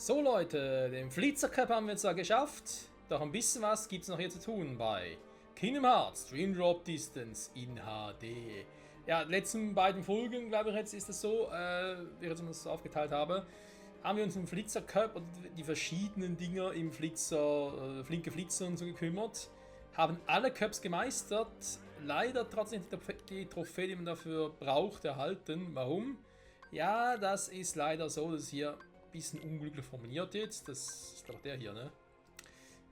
So Leute, den Flitzer Cup haben wir zwar geschafft, doch ein bisschen was gibt es noch hier zu tun bei Kingdom Hearts Dream Drop Distance in HD. Ja, die letzten beiden Folgen, glaube ich, jetzt ist es so, wie ich jetzt das so aufgeteilt habe, haben wir uns um Flitzer Cup und die verschiedenen Dinger im Flitzer, flinke Flitzer und so gekümmert, haben alle Cups gemeistert, leider trotzdem die Trophäe, die man dafür braucht, erhalten. Warum? Ja, das ist leider so, dass hier ein bisschen unglücklich formuliert jetzt. Das ist doch der hier, ne?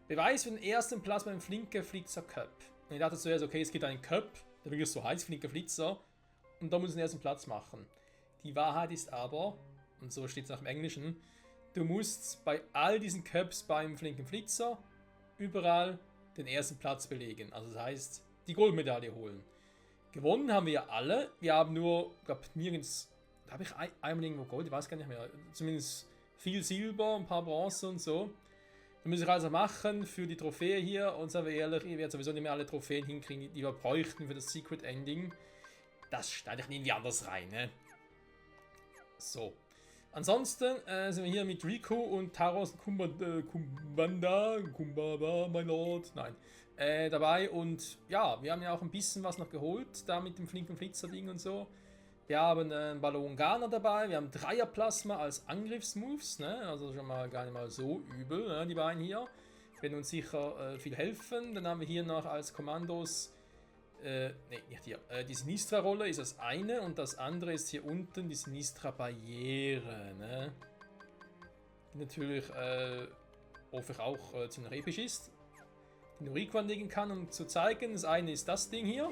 Beweis für den ersten Platz beim Flinke Flitzer Cup. Und ich dachte zuerst, okay, es gibt einen Cup, der wirklich so heißt, Flinke Flitzer, und da muss ich den ersten Platz machen. Die Wahrheit ist aber, und so steht es nach dem Englischen, du musst bei all diesen Cups beim Flinken Flitzer überall den ersten Platz belegen. Also das heißt, die Goldmedaille holen. Gewonnen haben wir ja alle. Wir haben nur, ich glaube, nirgends. Da habe ich einmal irgendwo Gold, ich weiß gar nicht mehr. Zumindest viel Silber, ein paar Bronze und so. Da muss ich also machen für die Trophäe hier. Und sagen wir ehrlich, ich werde sowieso nicht mehr alle Trophäen hinkriegen, die wir bräuchten für das Secret Ending. Das schneide ich irgendwie anders rein, ne? So. Ansonsten sind wir hier mit Riku und Taros Kumbanda, mein Lord, nein, dabei. Und ja, wir haben ja auch ein bisschen was noch geholt, da mit dem flinken Flitzer-Ding und so. Wir haben einen Ballongana dabei, wir haben Dreierplasma als Angriffsmoves, ne? Also schon mal gar nicht mal so übel, ne? Die beiden hier. Werden uns sicher viel helfen. Dann haben wir hier noch als Kommandos ne, nicht hier. Die Sinistra-Rolle ist das eine und das andere ist hier unten die Sinistra-Barriere. Ne? Die natürlich hoffe ich auch ziemlich episch ist. Die Noriko anlegen kann, um zu zeigen. Das eine ist das Ding hier.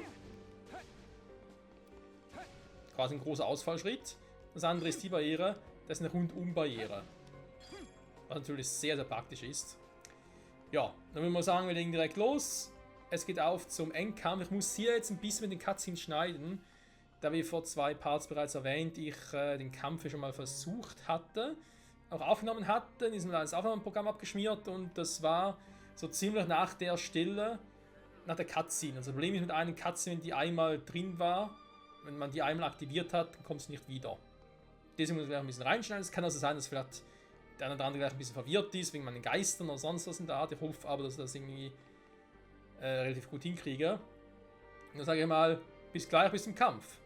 Quasi ein großer Ausfallschritt. Das andere ist die Barriere. Das ist eine Rundum-Barriere. Was natürlich sehr, sehr praktisch ist. Ja, dann würde man sagen, wir legen direkt los. Es geht auf zum Endkampf. Ich muss hier jetzt ein bisschen mit den Cutscenes schneiden, da wie vor 2 Parts bereits erwähnt, ich den Kampf schon mal versucht hatte, auch aufgenommen hatte, in diesem das Aufnahmeprogramm abgeschmiert und das war so ziemlich nach der Stelle, nach der Cutscene. Also das Problem ist mit einer Cutscene, wenn die einmal drin war, wenn man die einmal aktiviert hat, dann kommt es nicht wieder. Deswegen muss ich gleich ein bisschen reinschneiden. Es kann also sein, dass vielleicht der eine oder andere gleich ein bisschen verwirrt ist, wegen meinen Geistern oder sonst was in der Art. Ich hoffe aber, dass das irgendwie relativ gut hinkriege. Und dann sage ich mal, bis gleich, bis zum Kampf.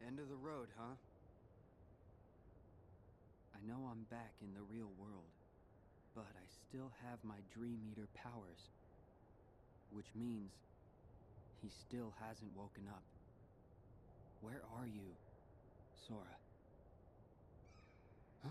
End of the road, huh? I know I'm back in the real world, but I still have my Dream Eater powers. Which means he still hasn't woken up. Where are you, Sora? Huh?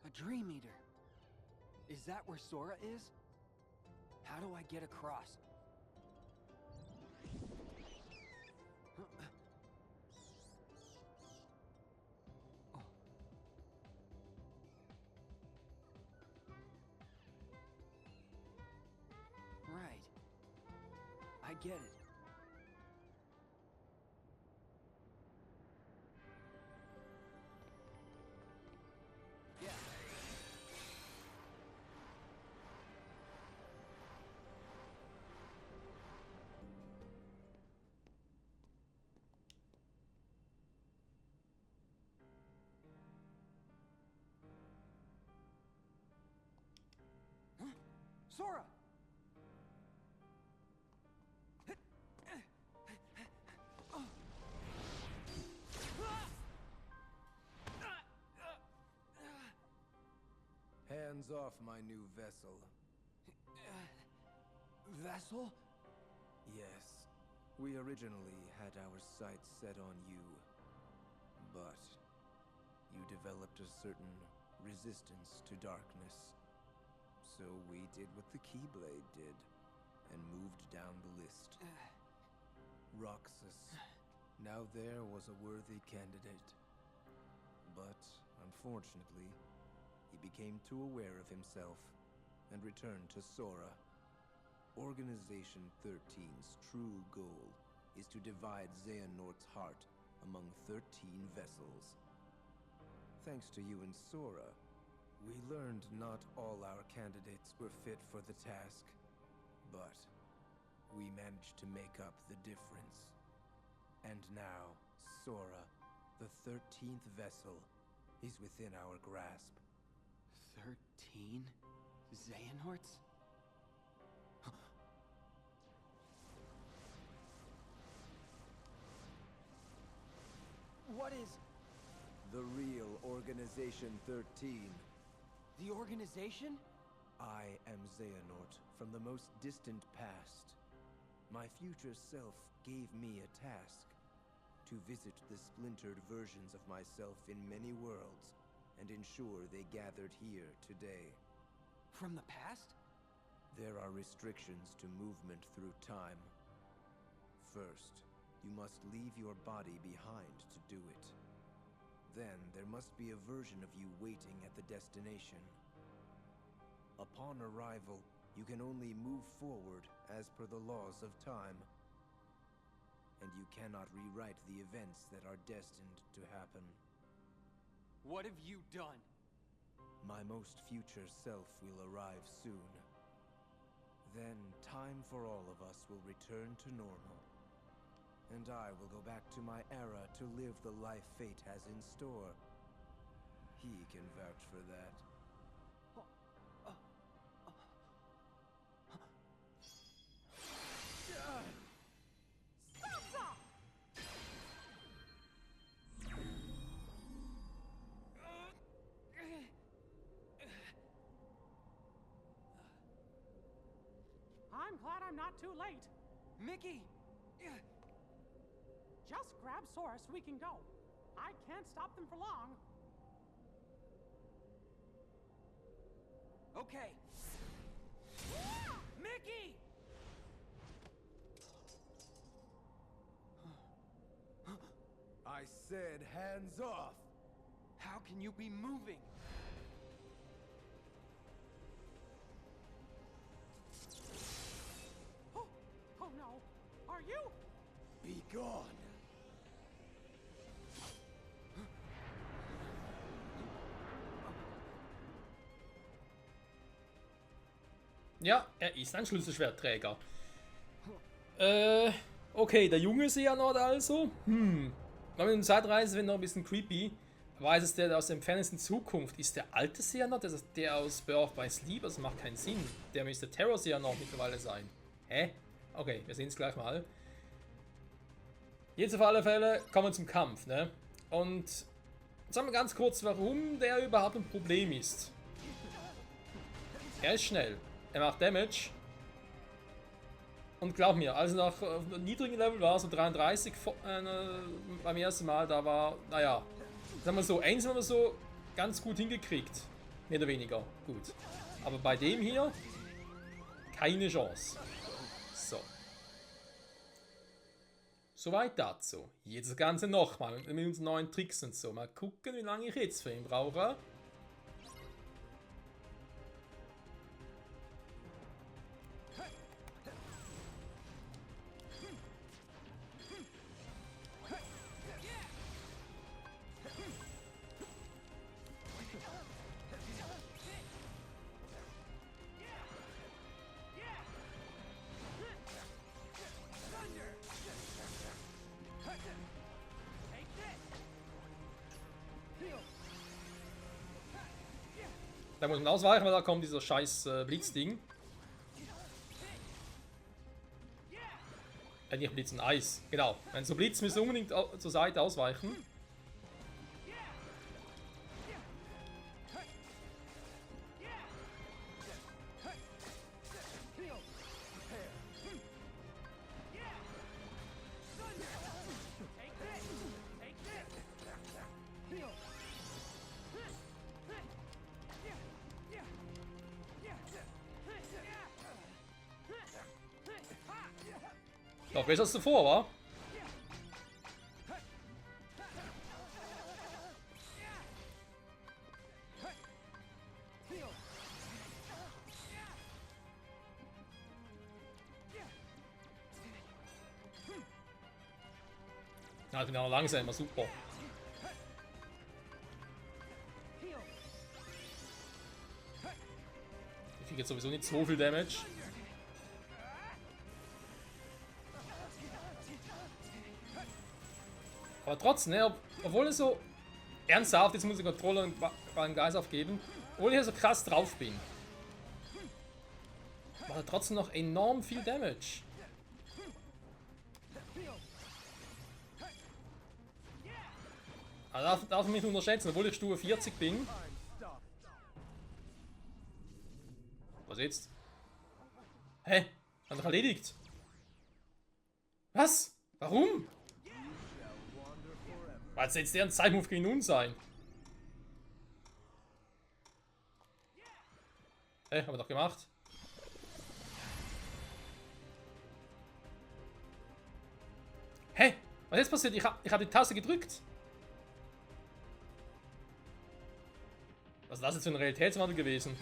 A Dream Eater. Is that where Sora is? How do I get across? Right. I get it. Yeah. Huh? Sora! Hands off my new vessel. Vessel? Yes, we originally had our sights set on you. But you developed a certain resistance to darkness. So we did what the Keyblade did, and moved down the list. Roxas. Now there was a worthy candidate. But, unfortunately, he became too aware of himself, and returned to Sora. Organization 13's true goal is to divide Xehanort's heart among 13 vessels. Thanks to you and Sora, we learned not all our candidates were fit for the task, but we managed to make up the difference. And now, Sora, the 13th vessel, is within our grasp. 13 Xehanorts? What is The real Organization 13. the organization? I am Xehanort from the most distant past. My future self gave me a task: to visit the splintered versions of myself in many worlds and ensure they gathered here today. From the past? There are restrictions to movement through time. First, you must leave your body behind to do it. Then there must be a version of you waiting at the destination. Upon arrival, you can only move forward as per the laws of time. And you cannot rewrite the events that are destined to happen. What have you done? My most future self will arrive soon. Then time for all of us will return to normal. And I will go back to my era to live the life fate has in store. He can vouch for that. I'm glad I'm not too late. Mickey! Just grab Sora so we can go. I can't stop them for long. Okay. Mickey! I said hands off! How can you be moving? Oh, oh no. Are you? Be gone! Ja, er ist ein Schlüsselschwertträger. Okay, der junge Xehanort also. Bei mit dem Zeitreise wird noch ein bisschen creepy. Weiß es der aus der entferntesten Zukunft? Ist der alte Xehanort, also der aus Birth by Sleep? Das macht keinen Sinn. Der müsste Terror Xehanort mittlerweile sein. Hä? Okay, wir sehen es gleich mal. Jetzt auf alle Fälle kommen wir zum Kampf, ne? Und sagen wir ganz kurz, warum der überhaupt ein Problem ist. Er ist schnell. Er macht Damage. Und glaub mir, als er noch auf einem niedrigen Level war, so 33 beim ersten Mal, da war, naja, sagen wir so, eins haben wir so ganz gut hingekriegt. Mehr oder weniger gut. Aber bei dem hier, keine Chance. So. Soweit dazu. Jetzt das Ganze nochmal mit unseren neuen Tricks und so. Mal gucken, wie lange ich jetzt für ihn brauche. Da muss man ausweichen, weil da kommt dieser scheiß Blitzding. Nicht Blitz, ein Eis. Genau. Wenn so Blitz müssen unbedingt zur Seite ausweichen. Doch besser als zuvor, wa? Ah, ich bin auch noch langsamer, super. Ich kriege jetzt sowieso nicht so viel Damage. Aber trotzdem, ne, obwohl es so ernsthaft, jetzt muss ich Controller und einen Geist aufgeben, obwohl ich ja so krass drauf bin, macht er trotzdem noch enorm viel Damage. Also darf man mich nicht unterschätzen, obwohl ich Stufe 40 bin. Was jetzt? Hä? Hat doch erledigt. Was? Warum? Weil es jetzt deren Zeitmove gegen uns sein. Hä? Haben wir doch gemacht. Hä? Was ist jetzt passiert? Ich hab die Taste gedrückt. Was ist das jetzt für ein Realitätswandel gewesen?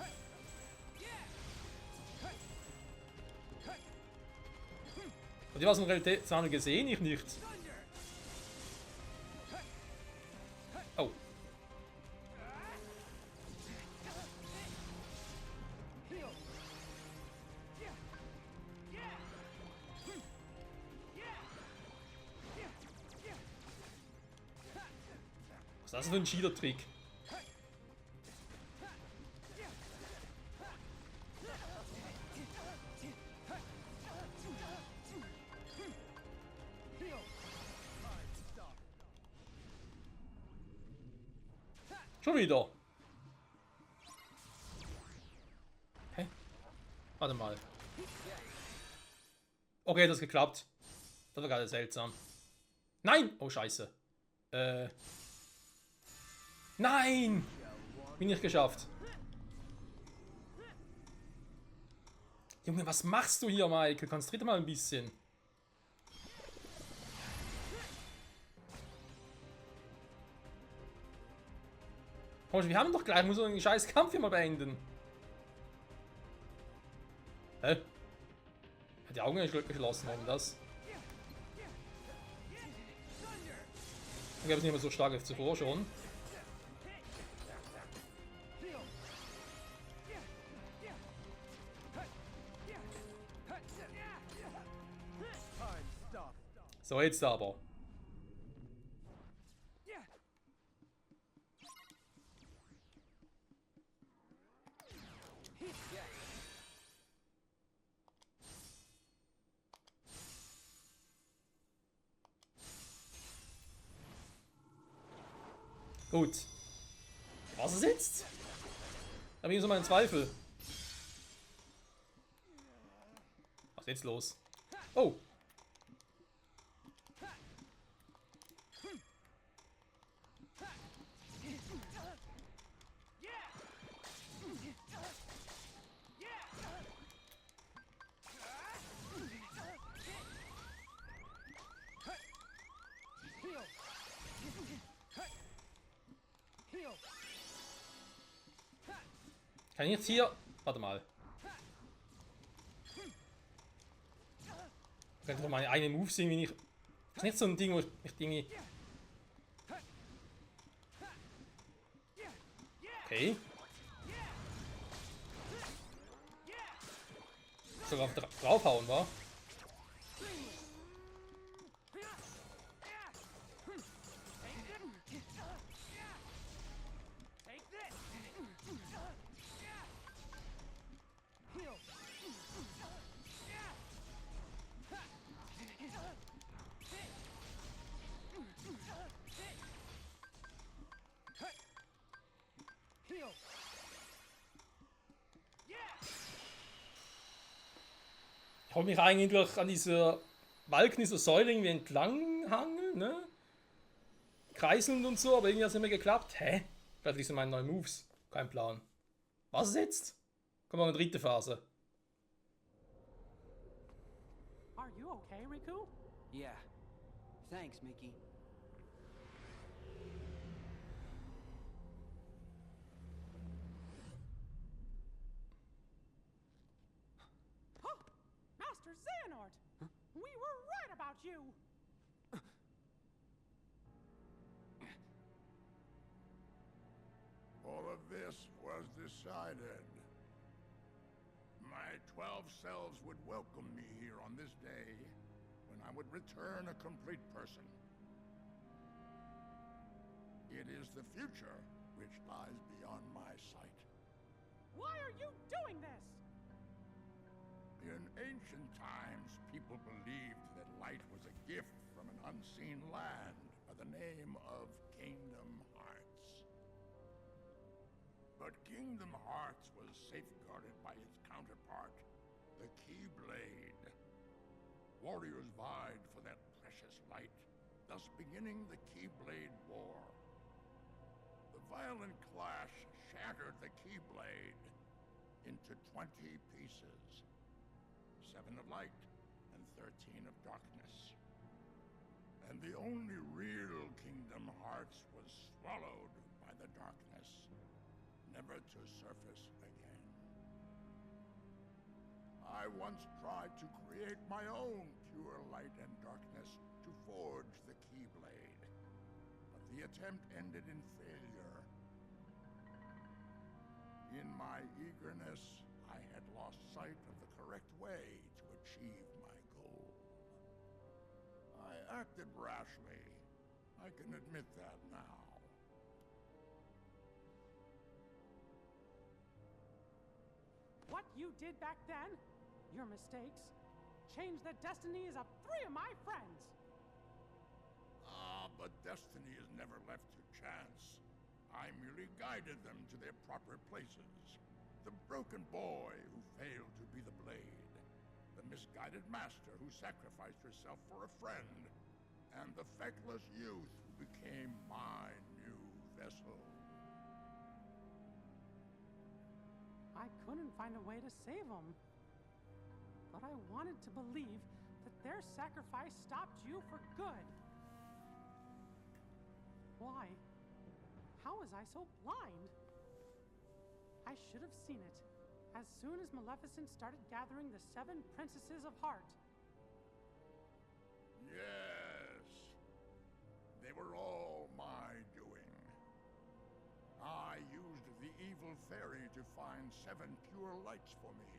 Und ihr was ein Realitätswandel gesehen? Ich nicht. Oh. Was ist das für ein Cheater-Trick? Schon wieder. Hä? Warte mal. Okay, das hat geklappt. Das war gerade seltsam. Nein! Oh, scheiße. Nein! Bin nicht geschafft. Junge, was machst du hier, Michael? Konzentrier dich mal ein bisschen. Komm, wir haben doch gleich, muss einen scheiß Kampf hier mal beenden. Hä? Hat die Augen nicht geschlossen, warum das? Ich habe es nicht mehr so stark wie zuvor schon. So, jetzt aber. Gut. Was ist jetzt? Da habe ich so meinen Zweifel. Was ist jetzt los? Oh. Kann ich jetzt hier... Warte mal. Ich könnte doch meine eigenen Moves sehen, wie ich... Das ist nicht so ein Ding, wo ich irgendwie... Okay. Sogar draufhauen, wa? Ich habe mich eigentlich an dieser Balken, dieser Säule irgendwie entlang hangeln, ne? Kreiselnd und so, aber irgendwie hat es nicht mehr geklappt. Hä? Vielleicht sind meine neuen Moves. Kein Plan. Was ist jetzt? Kommt noch eine dritte Phase. Are you okay, Riku? Yeah. Thanks, Mickey. Master Xehanort! We were right about you! decided. My 12 selves would welcome me here on this day, when I would return a complete person. It is the future which lies beyond my sight. Why are you doing this? In ancient times, people believed that light was a gift from an unseen land by the name of Kingdom Hearts. But Kingdom Hearts was safeguarded by its counterpart, the Keyblade. Warriors vied for that precious light, thus beginning the Keyblade War. The violent clash shattered the Keyblade into 20 pieces. 7 of light and 13 of darkness. And the only real Kingdom Hearts was swallowed by the darkness, never to surface again. I once tried to create my own pure light and darkness to forge the Keyblade, but the attempt ended in failure. In my eagerness, I had lost sight of the correct way to achieve my goal. I acted rashly. I can admit that now. What you did back then, your mistakes, changed the destinies of 3 of my friends. But destiny is never left to chance. I merely guided them to their proper places. The broken boy who failed to be the blade. The misguided master who sacrificed herself for a friend. And the feckless youth who became my new vessel. I couldn't find a way to save them. But I wanted to believe that their sacrifice stopped you for good. Why? How was I so blind? I should have seen it as soon as Maleficent started gathering the 7 princesses of heart. Yes. They were all my doing. I used the evil fairy to find 7 pure lights for me.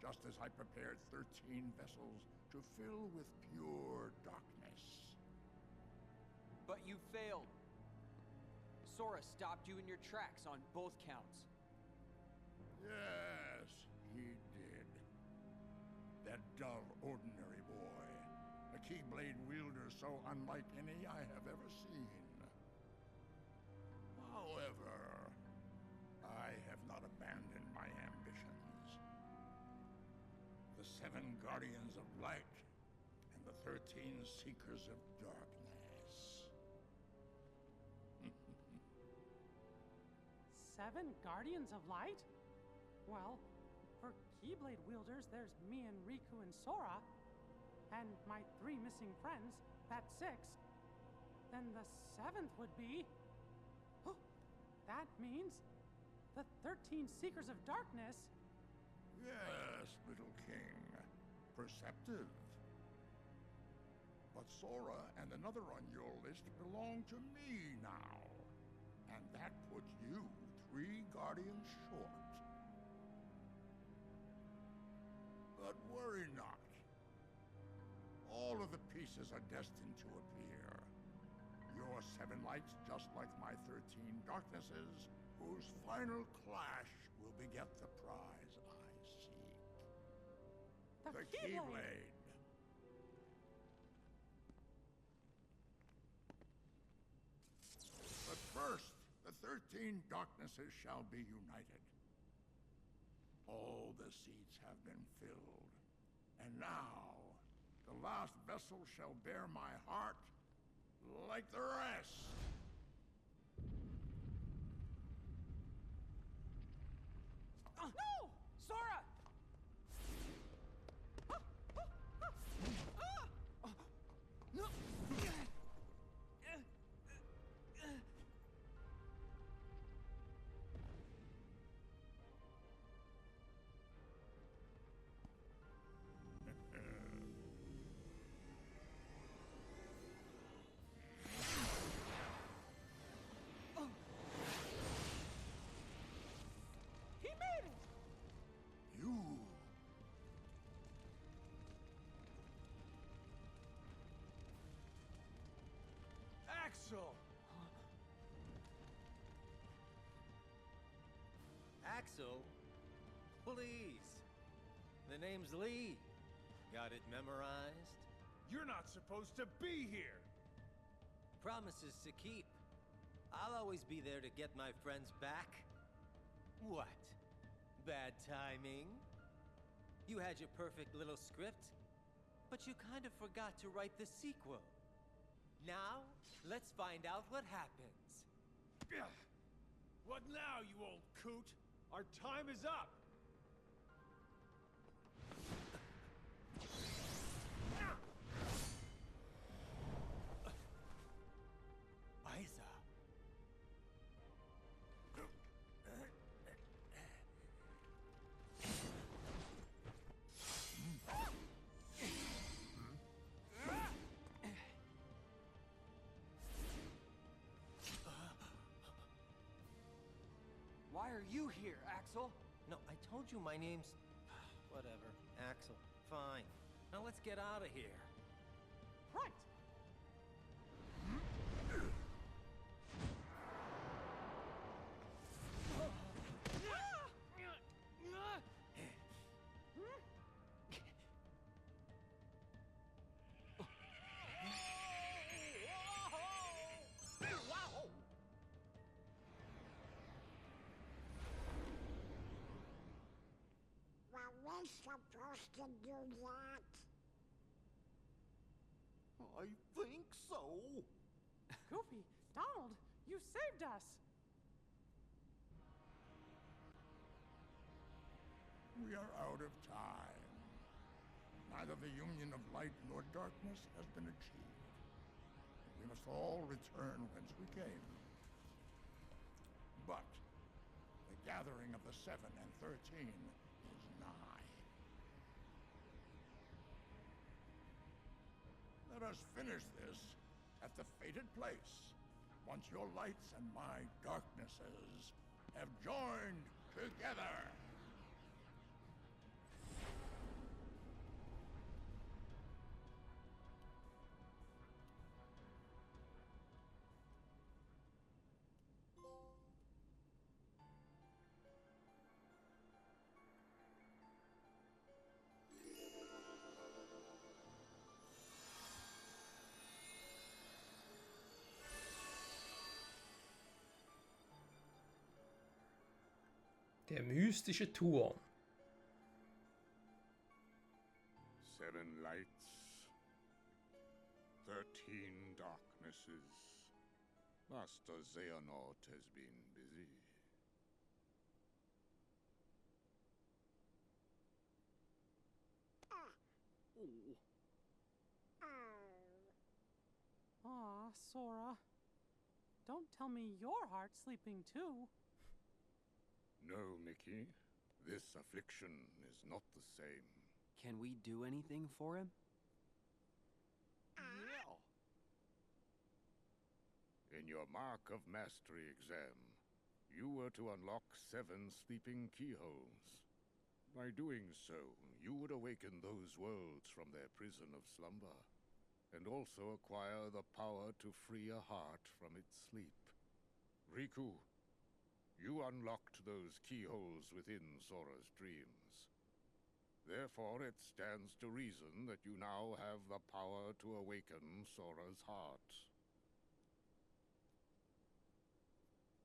Just as I prepared 13 vessels to fill with pure darkness. But you failed. Sora stopped you in your tracks on both counts. Yes, he did. That dull, ordinary boy. A Keyblade wielder so unlike any I have ever seen. However, I have not abandoned my ambitions. The 7 Guardians of Light and the 13 Seekers of Darkness. 7 Guardians of Light? Well, for Keyblade wielders, there's me and Riku and Sora. And my 3 missing friends, that's 6. Then the 7th would be... Oh, that means the 13 Seekers of Darkness. Yes, little king. Perceptive. But Sora and another on your list belong to me now. And that puts you 3 guardians short. But worry not. All of the pieces are destined to appear. Your 7 lights, just like my 13 darknesses, whose final clash will beget the prize I seek. The Keyblade. But first, the 13 darknesses shall be united. All the seats have been filled. And now, the last vessel shall bear my heart like the rest. No! Sora! No! Axel! Axel? Please. The name's Lee. Got it memorized? You're not supposed to be here! Promises to keep. I'll always be there to get my friends back. What? Bad timing? You had your perfect little script, but you kind of forgot to write the sequel. Now, let's find out what happens. What now, you old coot? Our time is up! Isa. Why are you here, Axel? No, I told you my name's... Whatever. Axel. Fine. Now let's get out of here. Right. Were we supposed to do that? I think so. Goofy, Donald, you saved us. We are out of time. Neither the union of light nor darkness has been achieved. We must all return whence we came. But the gathering of the 7 and 13 is nigh. Let us finish this at the fated place, once your lights and my darknesses have joined together. Der mystische Turm. 7 lights, 13 darknesses. Master Xehanort has been busy. Aw, Sora. Don't tell me your heart's sleeping too. No, Mickey. This affliction is not the same. Can we do anything for him? Yeah. In your Mark of Mastery exam, you were to unlock 7 sleeping keyholes. By doing so, you would awaken those worlds from their prison of slumber, and also acquire the power to free a heart from its sleep. Riku, you unlocked those keyholes within Sora's dreams. Therefore, it stands to reason that you now have the power to awaken Sora's heart.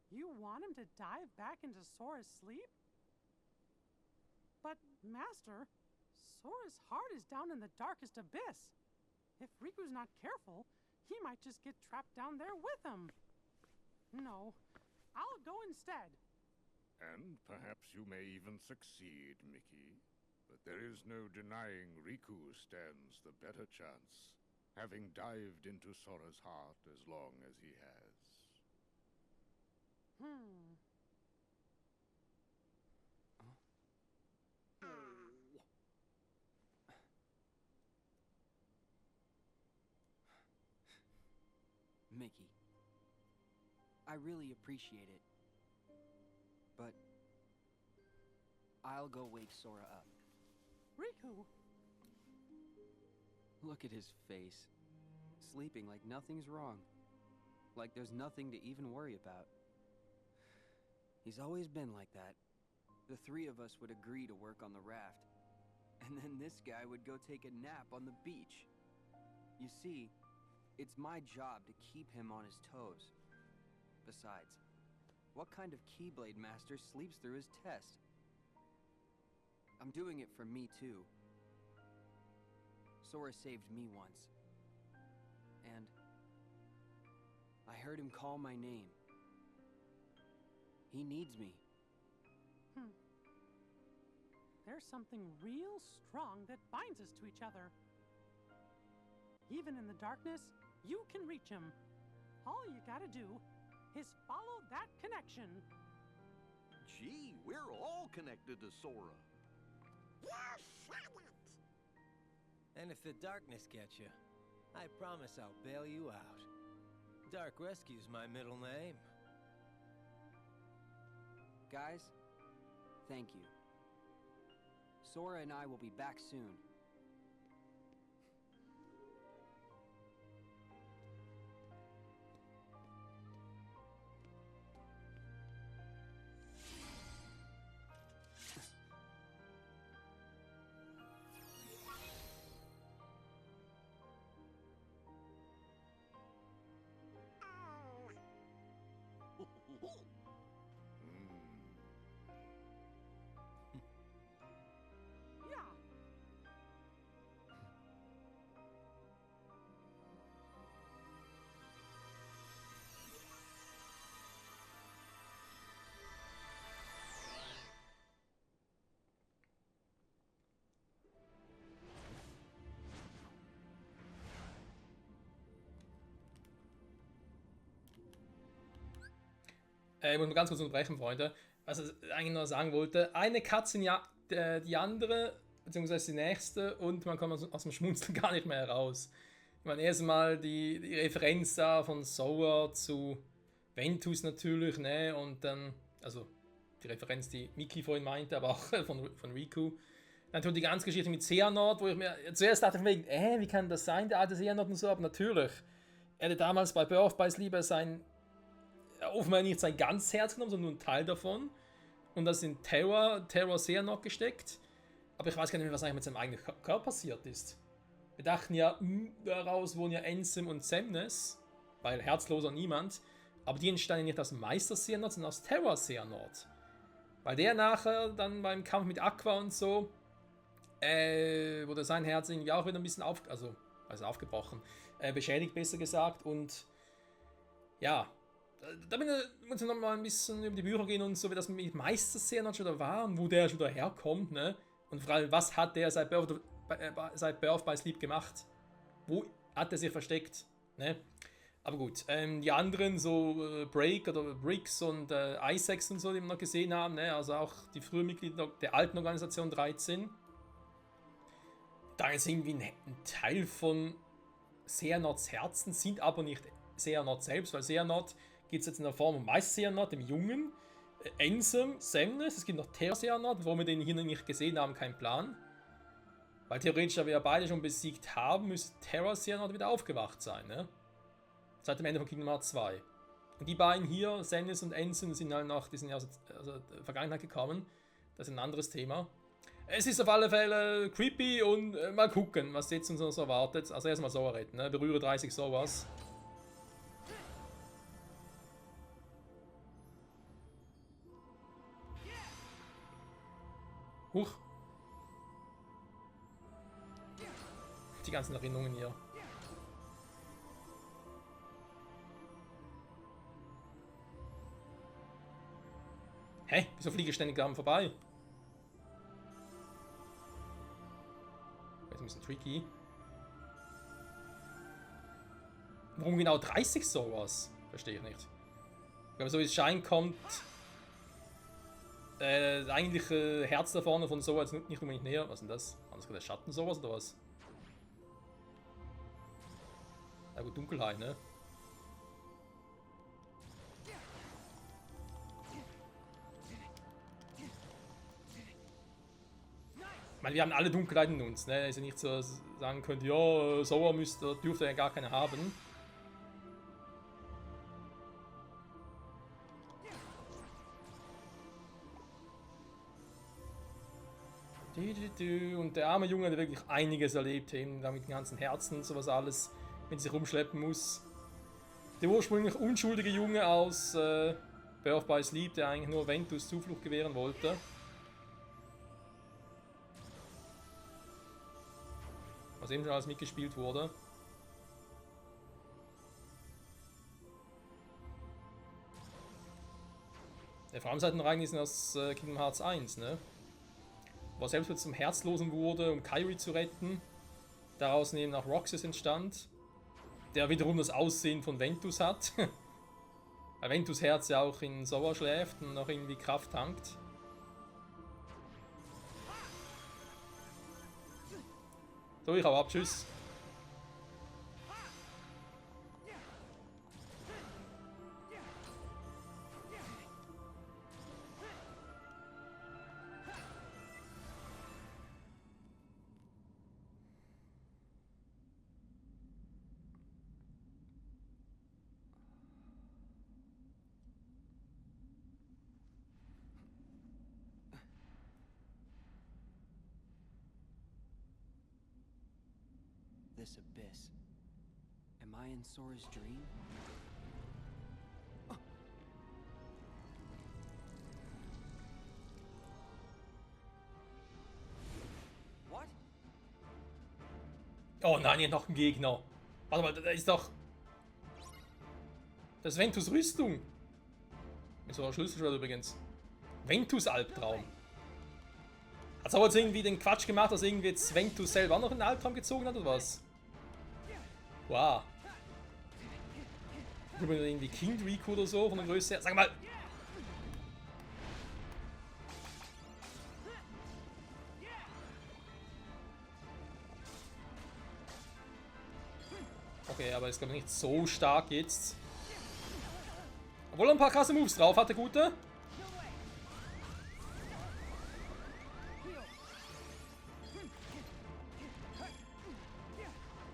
You want him to dive back into Sora's sleep? But, Master, Sora's heart is down in the darkest abyss. If Riku's not careful, he might just get trapped down there with him. No, I'll go instead. And perhaps you may even succeed, Mickey. But there is no denying Riku stands the better chance, having dived into Sora's heart as long as he has. Mickey, I really appreciate it. But I'll go wake Sora up. Riku! Look at his face. Sleeping like nothing's wrong. like there's nothing to even worry about. He's always been like that. The three of us would agree to work on the raft, and then this guy would go take a nap on the beach. You see, it's my job to keep him on his toes. Besides, what kind of Keyblade master sleeps through his test? I'm doing it for me too. Sora saved me once. And I heard him call my name. He needs me. There's something real strong that binds us to each other. Even in the darkness, you can reach him. All you gotta do is follow that connection. Gee, we're all connected to Sora. You shut up! And if the darkness gets you, I promise I'll bail you out. Dark Rescue's my middle name. Guys, thank you. Sora and I will be back soon. Ja, Ich muss mal ganz kurz unterbrechen, Freunde. Was ich eigentlich noch sagen wollte, eine Katze jagt die andere, beziehungsweise die nächste, und man kommt aus dem Schmunzeln gar nicht mehr heraus. Ich meine, erstmal die Referenz da von Sora zu Ventus natürlich, ne, und dann, also die Referenz, die Miki vorhin meinte, aber auch von Riku. Natürlich die ganze Geschichte mit Xehanort, wo ich mir zuerst dachte, wie kann das sein, der alte Xehanort und so, aber natürlich, er hatte damals bei Birth by Sleep offenbar nicht sein ganzes Herz genommen, sondern nur einen Teil davon. Und das in Terror Xehanort gesteckt. Aber ich weiß gar nicht mehr, was eigentlich mit seinem eigenen Körper passiert ist. Wir dachten ja, daraus wurden ja Ansem und Xemnas, weil herzloser niemand. Aber die entstanden nicht aus dem Meister Xehanort, sondern aus Terror Xehanort. Weil der nachher dann beim Kampf mit Aqua und so, wurde sein Herz irgendwie auch wieder ein bisschen aufgebrochen. Beschädigt, besser gesagt. Und ja, da muss ich noch mal ein bisschen über die Bücher gehen und so, wie das mit Meister Xehanort schon da war und wo der schon daherkommt, ne? Und vor allem, was hat der seit Birth by Sleep gemacht? Wo hat er sich versteckt? Ne? Aber gut, die anderen, so Break oder Briggs und Isaacs und so, die wir noch gesehen haben, ne? Also auch die frühen Mitglieder der alten Organisation 13. Da ist irgendwie ein Teil von Xehanorts Herzen, sind aber nicht Xehanort selbst, weil Xehanort gibt es jetzt in der Form von Meister Xehanort, dem Jungen, Ansem, Xemnas, es gibt noch Terror Xehanort, wo wir den hier noch nicht gesehen haben, kein Plan. Weil theoretisch, da wir ja beide schon besiegt haben, müsste Terror Xehanort wieder aufgewacht sein, ne? Seit dem Ende von Kingdom Hearts 2. Und die beiden hier, Xemnas und Ansem, sind halt nach diesen Vergangenheit gekommen. Das ist ein anderes Thema. Es ist auf alle Fälle creepy und mal gucken, was jetzt uns noch so erwartet. Also erstmal Sora retten, ne? Berühre 30 sowas. Huch. Die ganzen Erinnerungen hier. Hä? Wieso fliege ich ständig daran vorbei? Jetzt ein bisschen tricky. Warum genau 30 sowas? Verstehe ich nicht. Ich glaube, so wie es scheint, kommt das eigentliche Herz da vorne von Sora jetzt nicht unbedingt näher. Was ist denn das? Anders der Schatten sowas oder was? Na gut, Dunkelheit, ne? Ich meine, wir haben alle Dunkelheiten in uns, ne? Ist ja nicht so, dass ihr sagen könnt, ja, Sora dürfte ja gar keine haben. und der arme Junge, der wirklich einiges erlebt, eben da mit dem ganzen Herzen und sowas alles, wenn sich rumschleppen muss. Der ursprünglich unschuldige Junge aus Birth by Sleep, der eigentlich nur Ventus Zuflucht gewähren wollte. Was eben schon alles mitgespielt wurde. Ja, vor allem seit dem Ereignissen aus Kingdom Hearts 1, ne? Wo er selbst zum Herzlosen wurde, um Kairi zu retten. Daraus eben auch Roxas entstand. Der wiederum das Aussehen von Ventus hat. Weil Ventus Herz ja auch in Sora schläft und noch irgendwie Kraft tankt. So, ich hau ab, tschüss. This abyss. Am I in Sora's dream? What? Oh nein, hier noch ein Gegner. Warte mal, da ist doch... Das ist Ventus Rüstung. Mit so einer Schlüsselschwert übrigens. Ventus Albtraum. Hat aber jetzt irgendwie den Quatsch gemacht, dass irgendwie jetzt Ventus selber noch einen Albtraum gezogen hat, oder was? Wow. Ich glaube irgendwie King Riku oder so von der Größe her. Sag mal! Okay, aber ist glaube ich nicht so stark jetzt. Obwohl er ein paar krasse Moves drauf hat, der Gute.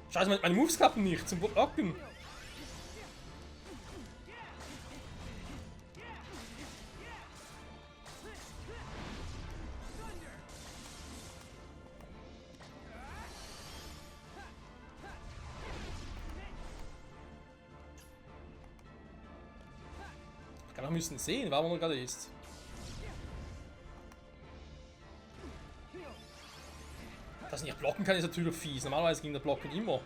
Scheiße, meine Moves klappen nicht zum Blocken. Wir müssen sehen, warum er gerade ist. Dass er nicht blocken kann, ist natürlich fies. Normalerweise ging der Blocken immer.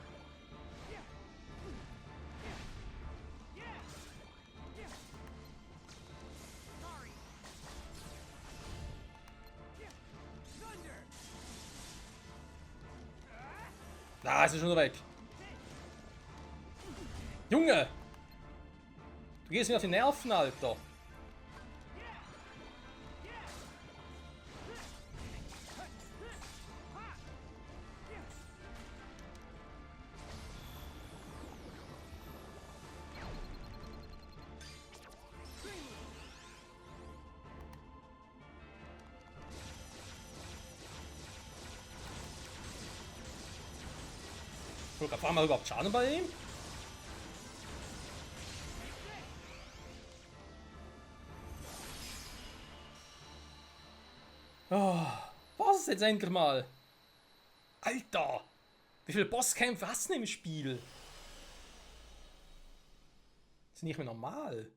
Da ist er schon wieder weg. Junge! Du gehst mir auf die Nerven, Alter. War mal überhaupt Schaden bei ihm? Oh, was ist jetzt endlich mal? Alter! Wie viele Bosskämpfe hast du denn im Spiel? Das ist nicht mehr normal.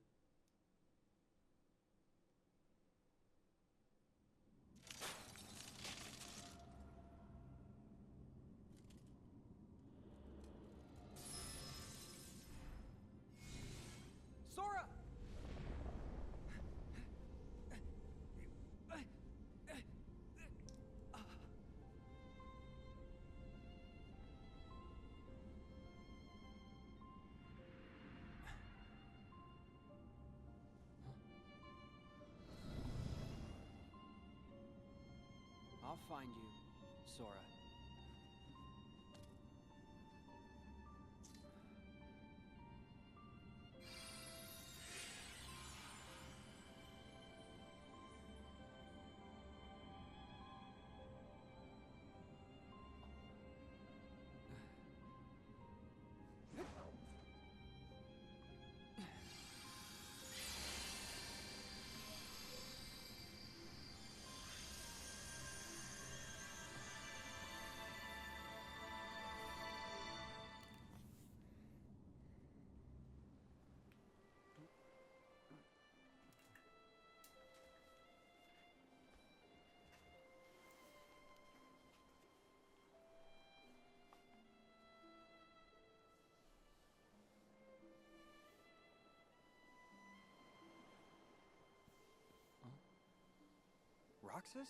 Sora! I'll find you, Sora. Roxas?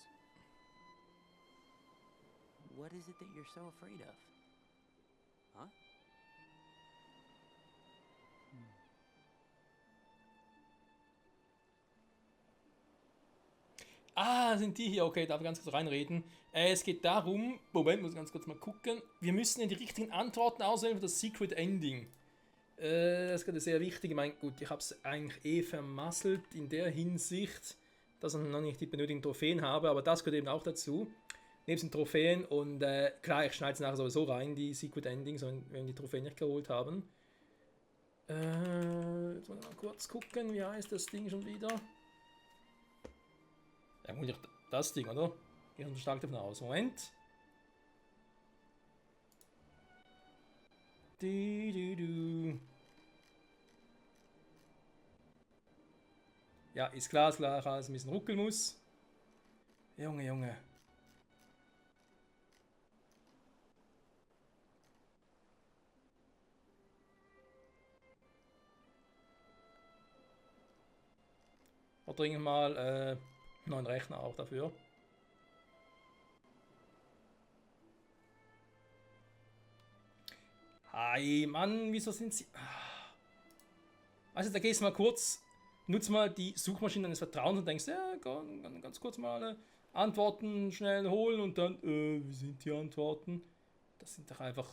What is it that you're so afraid of? Huh? Ah, sind die hier. Okay, darf ich ganz kurz reinreden. Es geht darum, Moment, muss ich ganz kurz mal gucken. Wir müssen die richtigen Antworten auswählen für das Secret Ending. Das ist gerade sehr wichtig. Ich meine, gut, ich habe es eigentlich vermasselt in der Hinsicht, dass ich noch nicht die benötigten Trophäen habe, aber das gehört eben auch dazu. Neben den Trophäen und klar, ich schneide es nachher sowieso rein, die Secret Endings, wenn wir die Trophäen nicht geholt haben. Jetzt muss ich mal kurz gucken, wie heißt das Ding schon wieder? Ja, muss ich das Ding, oder? Gehe ich stark davon aus. Moment. Ja, ist klar, dass ein bisschen ruckeln muss. Junge, Junge. Oder dringend mal einen neuen Rechner auch dafür. Hi, Mann, wieso sind sie... Also da gehst du mal kurz, nutz mal die Suchmaschine deines Vertrauens und denkst, ja, ganz kurz mal Antworten schnell holen und dann, wie sind die Antworten? Das sind doch einfach...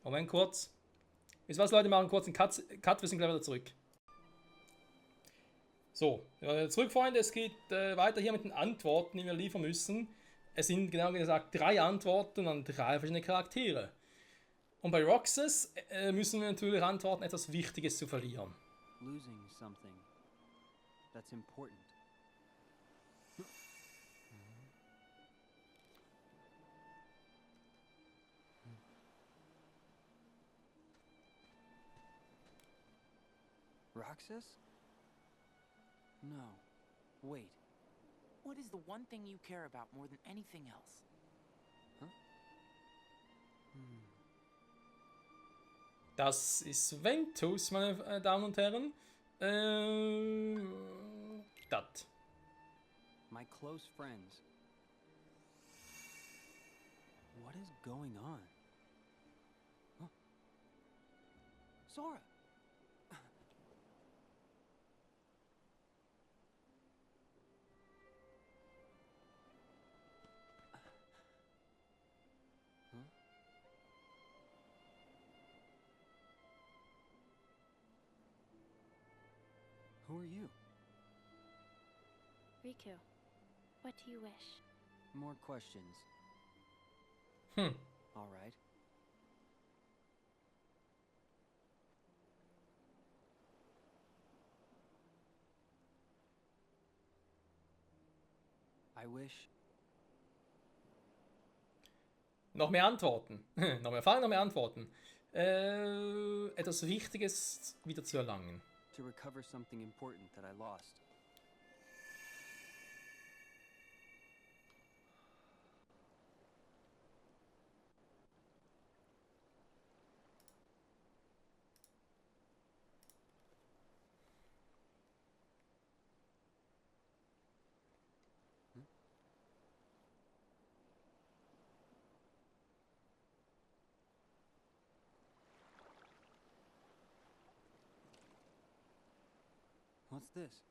Moment kurz. Wisst ihr was, Leute, machen kurz einen Cut, wir sind gleich wieder zurück. So, zurück, Freunde, es geht weiter hier mit den Antworten, die wir liefern müssen. Es sind genau gesagt 3 Antworten an 3 verschiedene Charaktere. Und bei Roxas müssen wir natürlich antworten, etwas Wichtiges zu verlieren. Losing something that's important. Roxas? No. Wait. What is the one thing you care about more than anything else? Das ist Ventus, meine Damen und Herren. Das. My close friends. What is going on? Huh? Sora! Who are you? Riku, what do you wish? More questions. All right. I wish. Noch mehr Antworten. Noch mehr Fragen, noch mehr Antworten. Etwas Wichtiges wieder zu erlangen. To recover something important that I lost. What's this?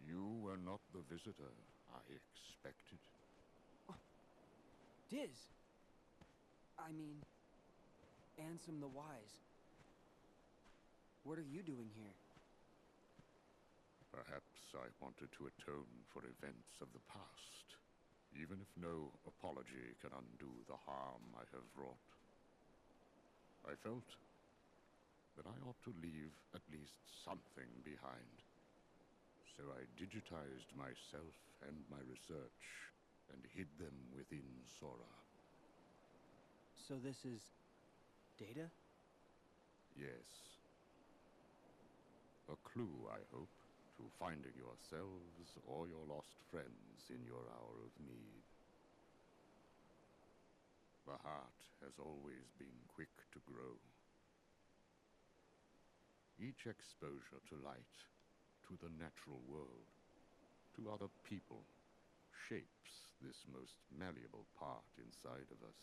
You were not the visitor I expected. Diz! I mean, Ansem the Wise. What are you doing here? Perhaps I wanted to atone for events of the past, even if no apology can undo the harm I have wrought. I felt that I ought to leave at least something behind. So I digitized myself and my research and hid them within Sora. So this is data? Yes. A clue, I hope, to finding yourselves or your lost friends in your hour of need. The heart has always been quick to grow. Each exposure to light to the natural world, to other people, shapes this most malleable part inside of us.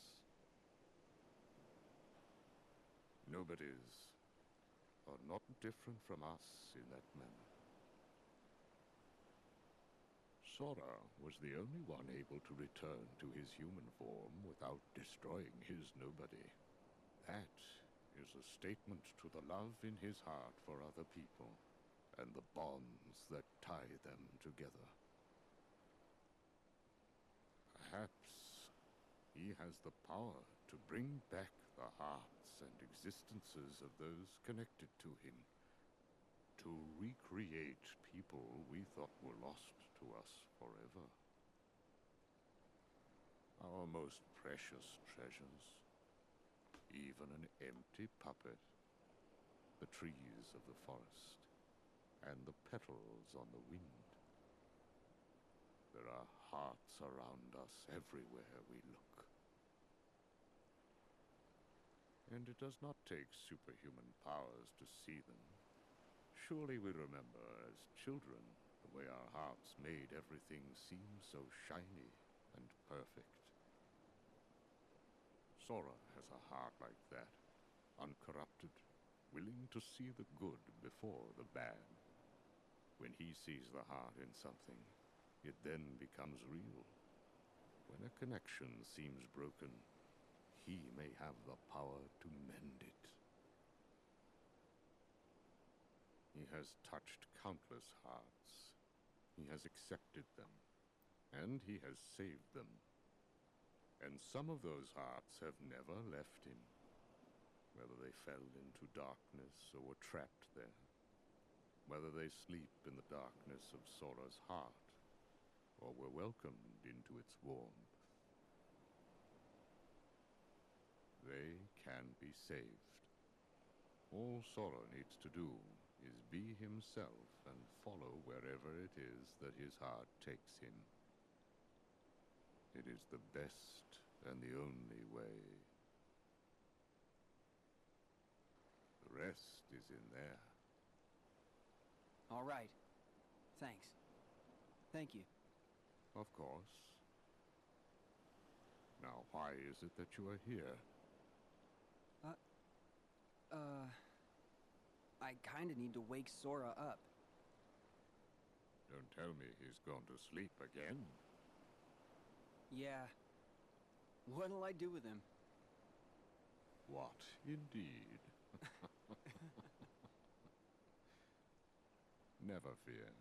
Nobodies are not different from us in that manner. Sora was the only one able to return to his human form without destroying his nobody. That is a statement to the love in his heart for other people, and the bonds that tie them together. Perhaps he has the power to bring back the hearts and existences of those connected to him, to recreate people we thought were lost to us forever. Our most precious treasures, even an empty puppet, the trees of the forest, and the petals on the wind. There are hearts around us everywhere we look. And it does not take superhuman powers to see them. Surely we remember as children the way our hearts made everything seem so shiny and perfect. Sora has a heart like that, uncorrupted, willing to see the good before the bad. When he sees the heart in something, it then becomes real. When a connection seems broken, he may have the power to mend it. He has touched countless hearts. He has accepted them, and he has saved them. And some of those hearts have never left him, whether they fell into darkness or were trapped there, whether they sleep in the darkness of Sora's heart, or were welcomed into its warmth. They can be saved. All Sora needs to do is be himself and follow wherever it is that his heart takes him. It is the best and the only way. The rest is in there. All right. Thanks. Thank you. Of course. Now, why is it that you are here? I kinda need to wake Sora up. Don't tell me he's gone to sleep again. Yeah. What'll I do with him? What, indeed? Never fear.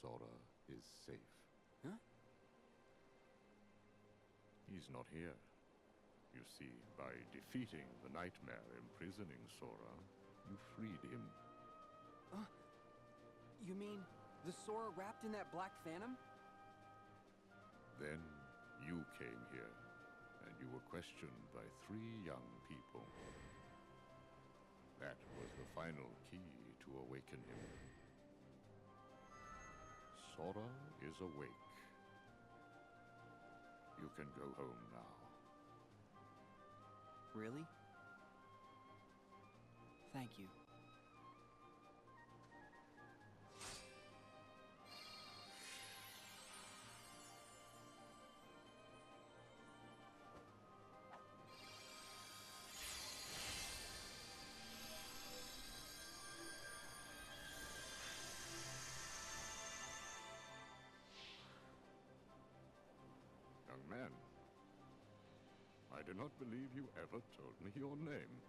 Sora is safe. Huh? He's not here. You see, by defeating the nightmare imprisoning Sora, you freed him. You mean the Sora wrapped in that black phantom? Then you came here, and you were questioned by 3 young people. That was the final key to awaken him. Sora is awake. You can go home now. Really? Thank you. Young man, I do not believe you ever told me your name.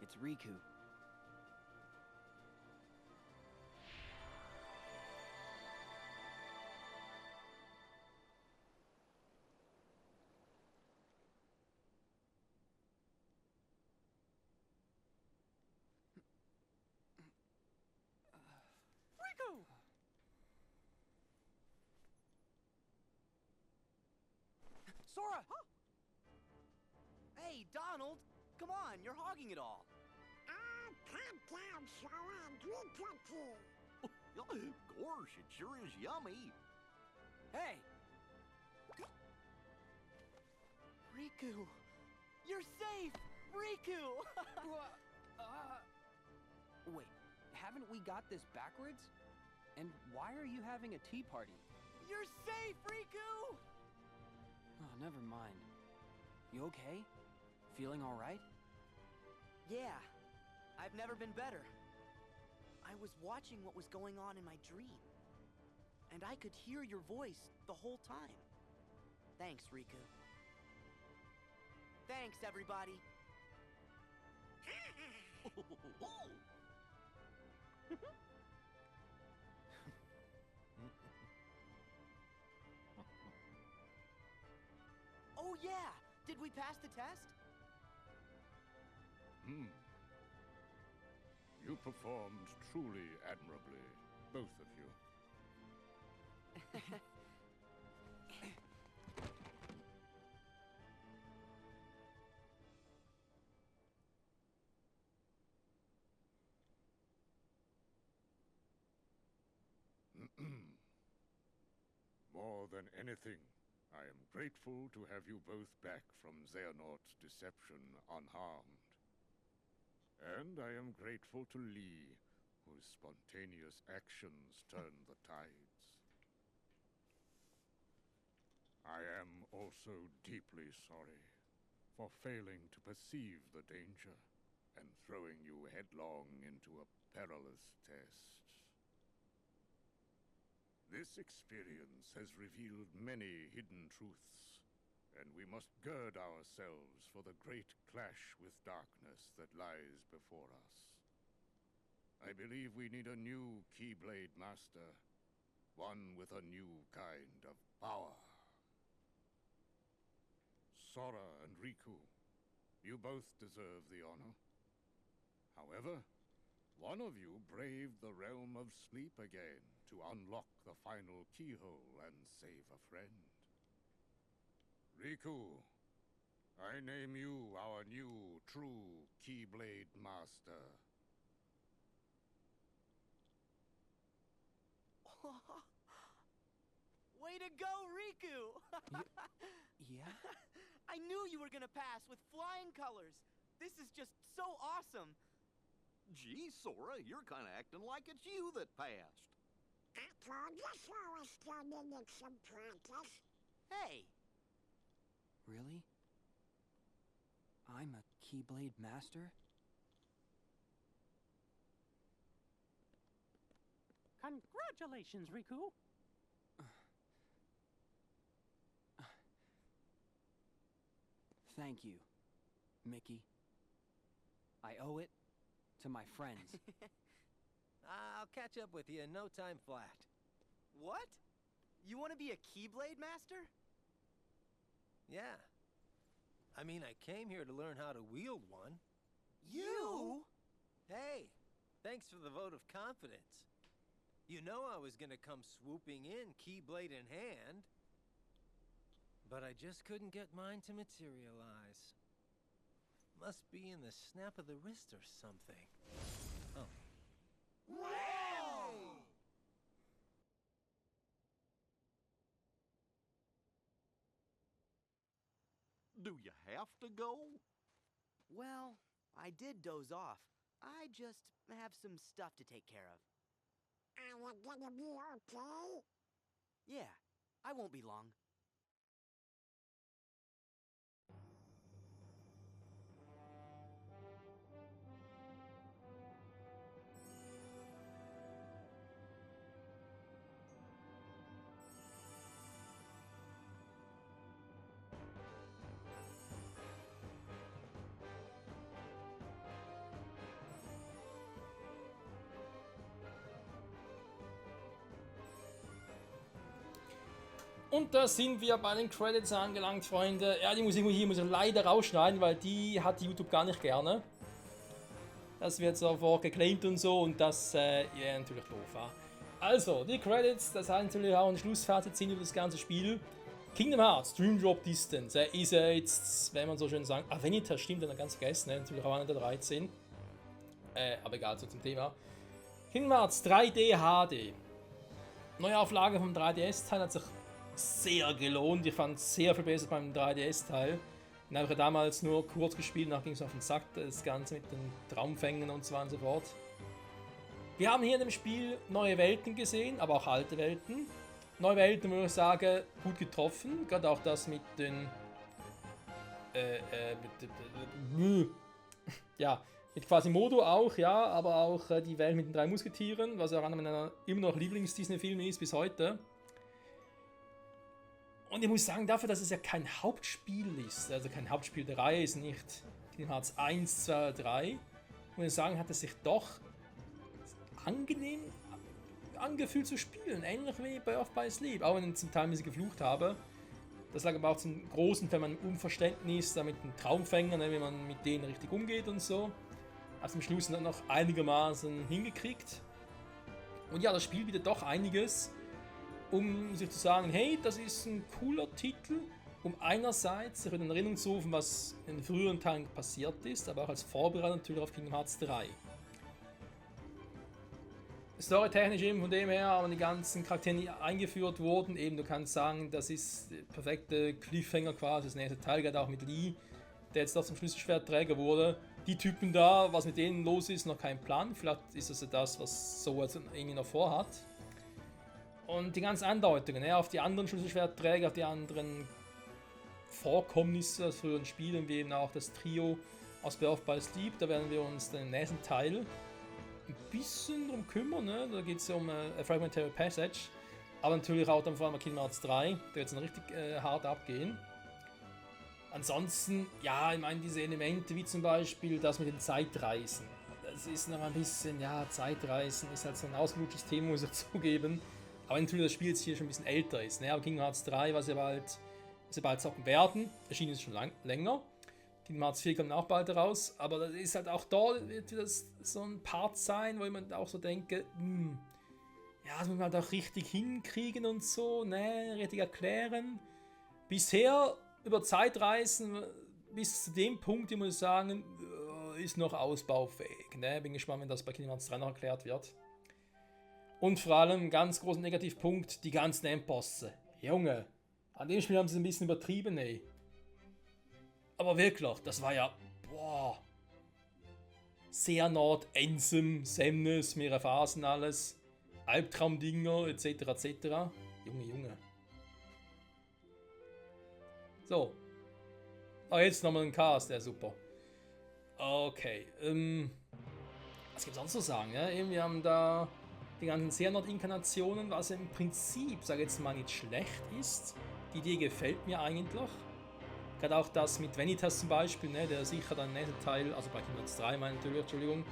It's Riku. Riku! Sora! Hey, Donald! Come on, you're hogging it all. Calm down, Sora, and drink your tea. Gosh, it sure is yummy. Hey! Riku! You're safe! Riku! Wait, haven't we got this backwards? And why are you having a tea party? You're safe, Riku! Oh, never mind. You okay? Feeling alright? Yeah, I've never been better. I was watching what was going on in my dream, and I could hear your voice the whole time. Thanks, Riku. Thanks, everybody. Oh yeah! Did we pass the test? You performed truly admirably, both of you. More than anything, I am grateful to have you both back from Xehanort's deception unharmed. And I am grateful to Lee, whose spontaneous actions turned the tides. I am also deeply sorry for failing to perceive the danger and throwing you headlong into a perilous test. This experience has revealed many hidden truths, and we must gird ourselves for the great clash with darkness that lies before us. I believe we need a new Keyblade Master, one with a new kind of power. Sora and Riku, you both deserve the honor. However, one of you braved the realm of sleep again to unlock the final keyhole and save a friend. Riku, I name you our new true Keyblade Master. Way to go, Riku! Yeah? I knew you were gonna pass with flying colors. This is just so awesome. Gee, Sora, you're kind of acting like it's you that passed. I told you Sora still needed some practice. Hey! Really? I'm a Keyblade Master? Congratulations, Riku! Thank you, Mickey. I owe it to my friends. I'll catch up with you in no time flat. What? You want to be a Keyblade Master? Yeah. I mean, I came here to learn how to wield one. You? Hey, thanks for the vote of confidence. You know I was gonna come swooping in, Keyblade in hand. But I just couldn't get mine to materialize. Must be in the snap of the wrist or something. Oh. Wow! Do you have to go? Well, I did doze off. I just have some stuff to take care of. Are you gonna be okay? Yeah, I won't be long. Und da sind wir bei den Credits angelangt, Freunde. Ja, die Musik hier muss ich leider rausschneiden, weil die hat YouTube gar nicht gerne. Das wird sofort geclaimt und so und das wäre natürlich doof. Ja. Also, die Credits, das hat natürlich auch ein Schlussfazit über das ganze Spiel. Kingdom Hearts, Dream Drop Distance, ist jetzt, wenn man so schön sagen, Vanitas, stimmt, dann ganz vergessen, natürlich auch einer der 13. Aber egal, so zum Thema. Kingdom Hearts 3D HD. Neuauflage vom 3DS-Teil hat sich sehr gelohnt. Ich fand es sehr viel besser beim 3DS-Teil. Den habe ich ja damals nur kurz gespielt, nachher ging es auf den Sack, das Ganze mit den Traumfängern und so weiter und so fort. Wir haben hier in dem Spiel neue Welten gesehen, aber auch alte Welten. Neue Welten, würde ich sagen, gut getroffen. Gerade auch das mit den... ja, mit Quasimodo auch, ja, aber auch die Welt mit den 3 Musketieren, was ja auch einer meiner immer noch Lieblings-Disney-Filme ist bis heute. Und ich muss sagen, dafür, dass es ja kein Hauptspiel ist, also kein Hauptspiel der Reihe ist, nicht Kingdom Hearts 1, 2, 3, muss ich sagen, hat es sich doch angenehm angefühlt zu spielen, ähnlich wie bei Birth by Sleep, auch wenn ich zum Teil ein bisschen geflucht habe. Das lag aber auch zum großen Teil meinem Unverständnis, da mit den Traumfängern, wie man mit denen richtig umgeht und so. Also am Schluss dann noch einigermaßen hingekriegt. Und ja, das Spiel bietet doch einiges, um sich zu sagen, hey, das ist ein cooler Titel, um einerseits sich in Erinnerung zu rufen, was in den früheren Teilen passiert ist, aber auch als Vorbereitung natürlich auf Kingdom Hearts 3. Storytechnisch eben von dem her, aber die ganzen Charaktere eingeführt wurden, eben du kannst sagen, das ist der perfekte Cliffhanger quasi, das nächste Teil, gerade auch mit Lee, der jetzt doch zum Schlüsselschwertträger wurde. Die Typen da, was mit denen los ist, noch kein Plan, vielleicht ist das ja das, was so jetzt irgendwie noch vorhat. Und die ganzen Andeutungen, ja, auf die anderen Schlüsselschwertträger, auf die anderen Vorkommnisse aus früheren Spielen, wie eben auch das Trio aus Birth by Sleep, da werden wir uns dann im nächsten Teil ein bisschen drum kümmern, ne? Da geht es ja um A Fragmentary Passage, aber natürlich auch dann vor allem Kingdom Hearts 3, da wird es dann richtig hart abgehen. Ansonsten, ja, ich meine, diese Elemente wie zum Beispiel das mit den Zeitreisen, das ist noch ein bisschen, ja, Zeitreisen ist halt so ein ausgelutschtes Thema, muss ich zugeben, aber natürlich das Spiel jetzt hier schon ein bisschen älter ist, ne? Aber Kingdom Hearts 3, was wir bald zocken werden, erschienen ist schon länger. Kingdom Hearts 4 kommt auch bald raus, aber das ist halt auch da, wird das so ein Part sein, wo ich mir auch so denke, ja, das muss man halt auch richtig hinkriegen und so, ne, richtig erklären. Bisher über Zeitreisen bis zu dem Punkt, ich muss sagen, ist noch ausbaufähig, ne, bin gespannt, wenn das bei Kingdom Hearts 3 noch erklärt wird. Und vor allem, ein ganz großen Negativpunkt, die ganzen Endbosse. Junge, an dem Spiel haben sie ein bisschen übertrieben, ey. Aber wirklich, das war ja, boah, Xehanort, Ensem, Semnes, mehrere Phasen, alles, Albtraumdinger, etc., etc. Junge. So. Ah, jetzt nochmal ein Cast, der super. Okay, was gibt's sonst zu sagen, ja? Wir haben da die ganzen Xehanort-Inkarnationen, was im Prinzip, sage ich jetzt mal, nicht schlecht ist. Die Idee gefällt mir eigentlich. Gerade auch das mit Vanitas zum Beispiel, ne, der sicher dann im nächsten Teil, also bei Kingdom Hearts 3 Entschuldigung,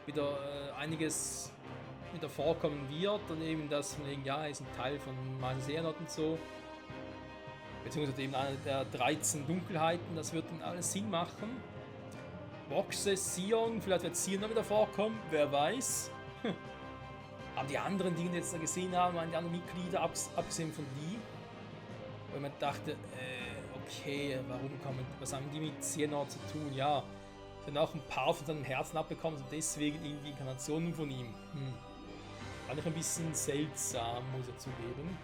wieder einiges wieder vorkommen wird und eben das von wegen, ja, ist ein Teil von meinen Xehanort und so. Beziehungsweise eben eine der 13 Dunkelheiten, das wird dann alles Sinn machen. Voxes, Sion, vielleicht wird Sion noch wieder vorkommen, wer weiß. Aber die anderen, die wir jetzt da gesehen haben, waren die anderen Mitglieder, abgesehen von Lee, weil man dachte, okay, was haben die mit Xehanort zu tun? Ja, sind auch ein paar von seinem Herzen abbekommen und deswegen irgendwie Inkarnationen von ihm. Fand ich ein bisschen seltsam, muss ich zugeben.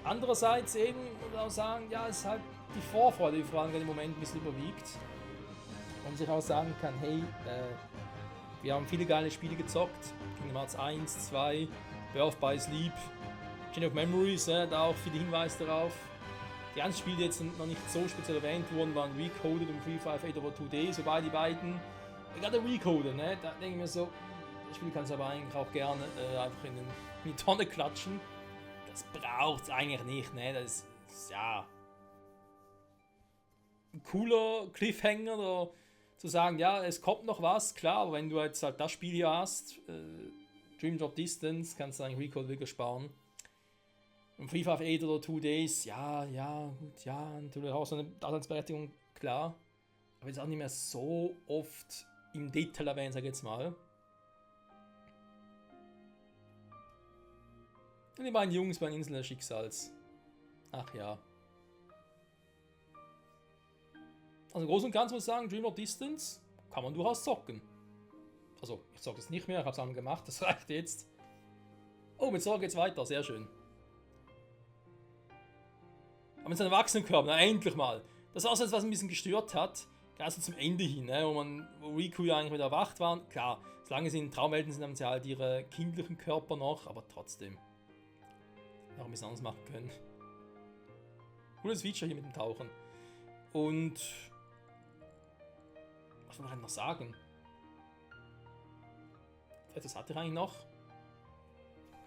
Andererseits eben, muss ich auch sagen, ja, es ist halt die Vorfreude, die vor allem im Moment ein bisschen überwiegt. Und ich auch sagen kann, hey, wir haben viele geile Spiele gezockt. Kingdom Hearts 1, 2, Birth by Sleep, Chain of Memories, da auch viele Hinweise darauf. Die ganzen Spiele, die jetzt noch nicht so speziell erwähnt wurden, waren Recoded und 358 over 2D, wobei die beiden, gerade Recoded, ne, da denke ich mir so, das Spiel kannst du aber eigentlich auch gerne einfach in die Tonne klatschen. Das braucht es eigentlich nicht, ne, das ist ja ein cooler Cliffhanger, oder zu sagen, ja, es kommt noch was, klar, aber wenn du jetzt halt das Spiel hier hast, Dream Drop Distance, kannst du eigentlich Recoded wirklich sparen. Und 358 oder 2 Days, ja, gut, ja, natürlich auch so eine Daseinsberechtigung, klar. Aber jetzt auch nicht mehr so oft im Detail erwähnt, sag ich jetzt mal. Und die beiden Jungs bei den Inseln des Schicksals. Ach ja. Also groß und ganz muss ich sagen, Dream of Distance kann man durchaus zocken. Also, ich zocke es nicht mehr, ich habe es einmal gemacht, das reicht jetzt. Oh, mit Sorge geht's weiter, sehr schön. Aber mit seinem Erwachsenenkörper, na endlich mal. Das war auch so etwas, was ein bisschen gestört hat. Gerade so zum Ende hin, ne, wo Riku ja eigentlich wieder erwacht war. Klar, solange sie in Traumwelten sind, haben sie halt ihre kindlichen Körper noch, aber trotzdem. Noch ein bisschen anders machen können. Cooles Feature hier mit dem Tauchen. Und was soll man noch sagen? Das hatte ich eigentlich noch.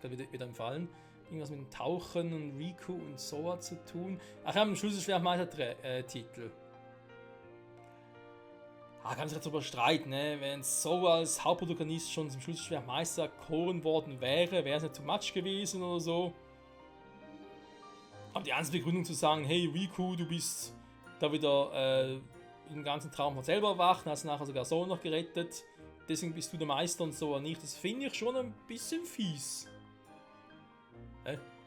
Da wird wieder empfallen. Irgendwas mit dem Tauchen und Riku und Sora zu tun. Ach ja, am Schluss ist vielleicht Meistertitel. Kann sich jetzt darüber streiten, ne? Wenn Sora als Hauptprotagonist schon zum Schlussschwertmeister erkoren worden wäre, wäre es nicht too much gewesen oder so. Aber die einzige Begründung zu sagen, hey Riku, du bist da wieder im ganzen Traum von selber erwacht, hast nachher sogar Sora noch gerettet, deswegen bist du der Meister und Sora nicht, das finde ich schon ein bisschen fies.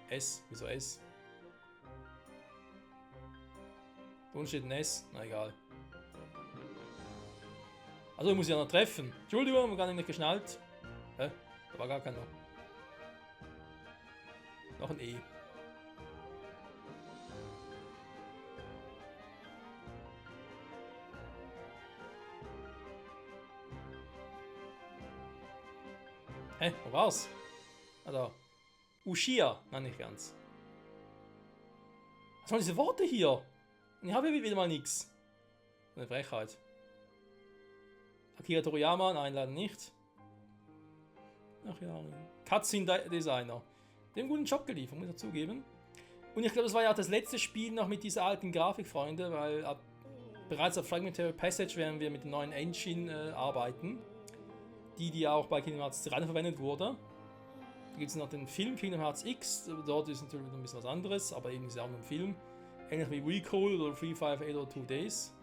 S? Wieso S? Da unten steht ein S, na egal. Also muss ich ja noch treffen. Entschuldigung, wir haben nicht geschnallt. Da war gar keiner. Noch ein E. Wo war's? Ah, da. Ushia, nein, nicht ganz. Was waren diese Worte hier? Und ich habe hier wieder mal nichts. Eine Frechheit. Akira Toriyama, nein, leider nicht. Ach ja, Cutscene Designer. Dem guten Job geliefert, muss ich zugeben. Und ich glaube, das war ja auch das letzte Spiel noch mit dieser alten Grafik, Freunde, weil bereits auf Fragmentary Passage werden wir mit der neuen Engine arbeiten. Die auch bei Kingdom Hearts 3 verwendet wurde. Da gibt es noch den Film Kingdom Hearts X, dort ist natürlich noch ein bisschen was anderes, aber eben ist ja auch nur ein Film. Ähnlich wie Recall oder 358 oder 2 Days.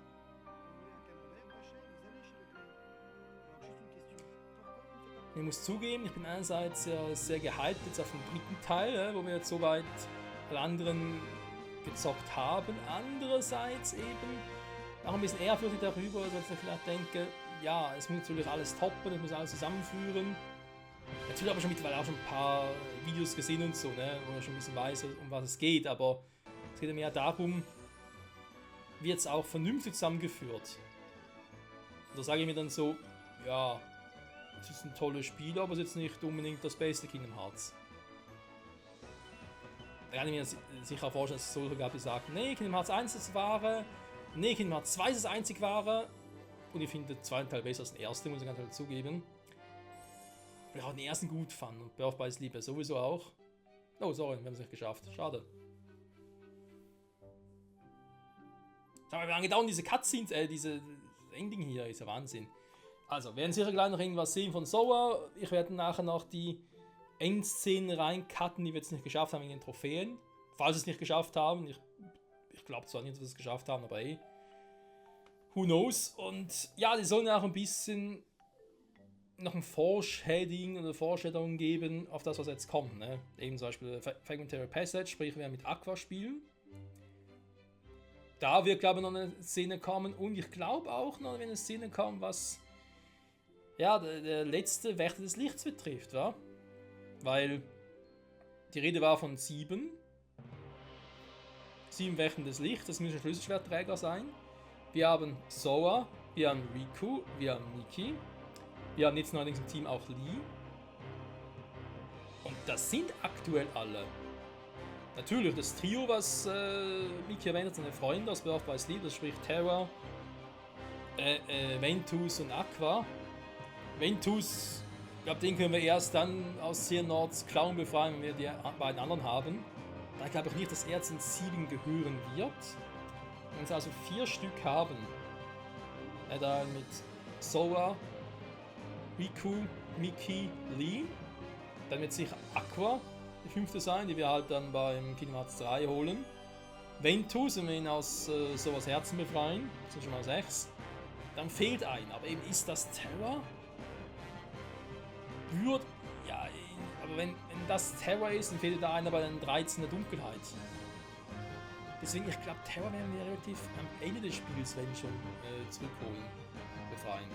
Ich muss zugeben, ich bin einerseits sehr gehypt jetzt auf den dritten Teil, wo wir jetzt soweit alle anderen gezockt haben. Andererseits eben auch ein bisschen ehrfürchtig darüber, dass ich vielleicht denke, ja, es muss natürlich alles toppen, es muss alles zusammenführen. Natürlich habe ich schon mittlerweile auch schon ein paar Videos gesehen und so, ne, wo ich schon ein bisschen weiß, um was es geht, aber es geht ja mehr darum, wird es auch vernünftig zusammengeführt. Da sage ich mir dann so, ja, es ist ein tolles Spiel, aber es ist jetzt nicht unbedingt das beste Kingdom Hearts. Da kann ich mir sicher vorstellen, dass es solche gab, die sagen, nee, Kingdom Hearts 1 ist das wahre, nee, Kingdom Hearts 2 ist das einzig wahre. Und ich finde den zweiten Teil besser als den ersten, muss ich ganz ehrlich zugeben. Weil ich auch den ersten gut fand und Birth by Sleep sowieso auch. Oh, sorry, wir haben es nicht geschafft. Schade. Schau mal, wie lange dauern diese Cutscenes, diese Ending hier, ist ja Wahnsinn. Also, wir werden sicher gleich noch irgendwas sehen von Sora. Ich werde nachher noch die Endszenen reincutten, die wir jetzt nicht geschafft haben in den Trophäen. Falls sie es nicht geschafft haben. Ich glaube zwar nicht, dass wir es geschafft haben, aber eh. Who knows? Und ja, die sollen auch ein bisschen noch ein Foreshading oder Foreshadowing geben auf das, was jetzt kommt. Ne? Eben zum Beispiel Fragmentary Passage, sprich wir werden mit Aqua spielen. Da wird, glaube ich, noch eine Szene kommen und ich glaube auch noch, wenn eine Szene kommt, was ja, der letzte Wächter des Lichts betrifft, wa? Weil die Rede war von 7 Wächter des Lichts, das müssen Schlüsselschwertträger sein. Wir haben Sora, wir haben Riku, wir haben Miki, wir haben jetzt neuerdings im Team auch Lee. Und das sind aktuell alle. Natürlich das Trio, was Miki erwähnt hat, seine Freunde aus Birth by Sleep, das spricht Terra, Ventus und Aqua. Ventus, ich glaube, den können wir erst dann aus Xehanorts Klauen befreien, wenn wir die beiden anderen haben. Da glaube ich nicht, dass er zu den 7 gehören wird. Wenn sie also 4 Stück haben, da mit Sora, Riku, Miki, Lee, dann wird sicher Aqua die 5. sein, die wir halt dann beim Kingdom Hearts 3 holen. Ventus, wenn wir ihn aus Soras Herzen befreien, das sind schon mal 6. Dann fehlt ein, aber eben ist das Terra? Ja, aber wenn das Terra ist, dann fehlt da einer bei den 13 der Dunkelheit. Deswegen, ich glaube, Terra werden wir relativ am Ende des Spiels, wenn schon, zurückholen, befreien.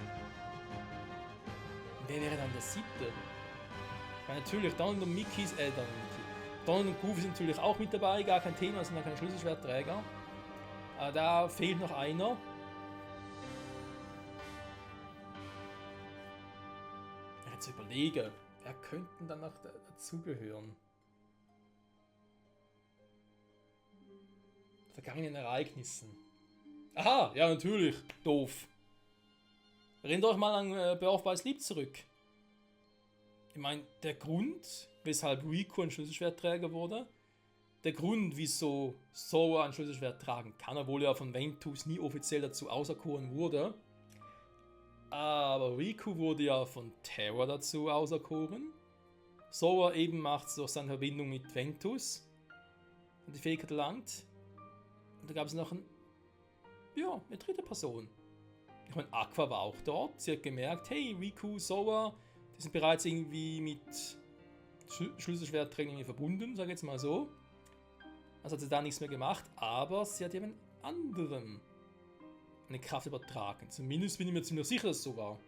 Und wer wäre dann der 7.? Weil natürlich, dann Donald und Goofy sind natürlich auch mit dabei, gar kein Thema, sind ja keine Schlüsselschwertträger. Da fehlt noch einer. Jetzt überlege, wer könnten dann noch dazugehören? Vergangenen Ereignissen. Aha, ja natürlich, doof. Erinnert euch mal an Birth by Sleep zurück. Ich meine, der Grund, weshalb Riku ein Schlüsselschwertträger wurde, der Grund, wieso Sora ein Schlüsselschwert tragen kann, obwohl er von Ventus nie offiziell dazu auserkoren wurde. Aber Riku wurde ja von Terra dazu auserkoren. Sora eben macht es durch seine Verbindung mit Ventus und die Fähigkeit erlangt. Und da gab es noch eine dritte Person. Ich meine, Aqua war auch dort. Sie hat gemerkt, hey, Riku, Sora, die sind bereits irgendwie mit Schlüsselschwertträgern irgendwie verbunden, sage ich jetzt mal so. Also hat sie da nichts mehr gemacht, aber sie hat jemand anderem eine Kraft übertragen. Zumindest bin ich mir ziemlich sicher, dass es so war.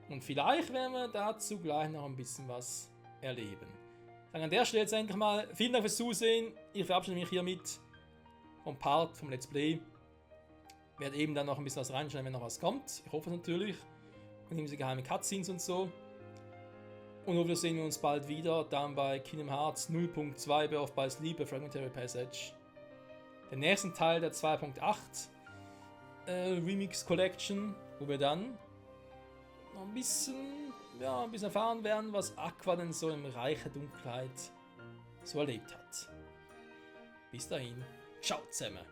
Und vielleicht werden wir dazu gleich noch ein bisschen was erleben. Dann an der Stelle jetzt endlich mal vielen Dank fürs Zusehen. Ich verabschiede mich hiermit vom Part, vom Let's Play. Werde eben dann noch ein bisschen was reinschneiden, wenn noch was kommt. Ich hoffe es natürlich. Und diese geheime Cutscenes und so. Und hoffentlich sehen wir uns bald wieder, dann bei Kingdom Hearts 0.2 Birth by Sleep, A Fragmentary Passage. Den nächsten Teil der 2.8 Remix Collection, wo wir dann noch ein bisschen erfahren werden, was Aqua denn so im Reich der Dunkelheit so erlebt hat. Bis dahin, ciao zusammen.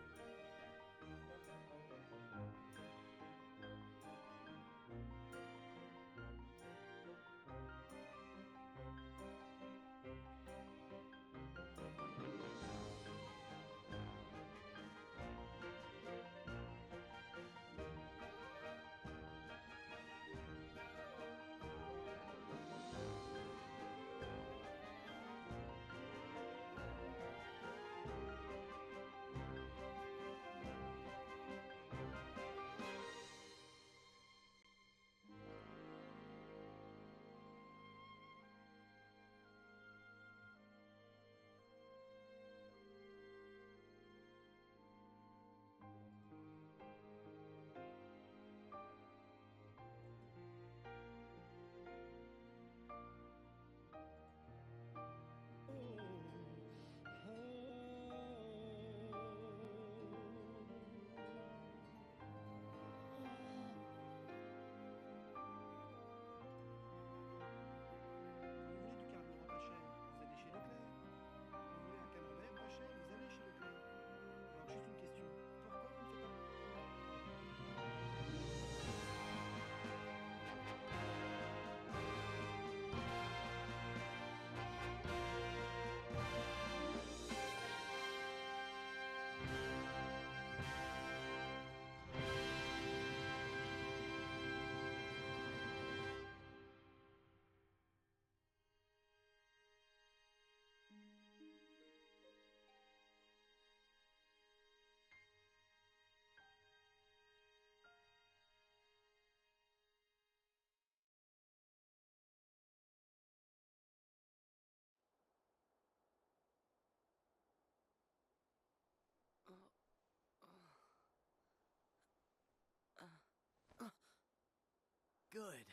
Good.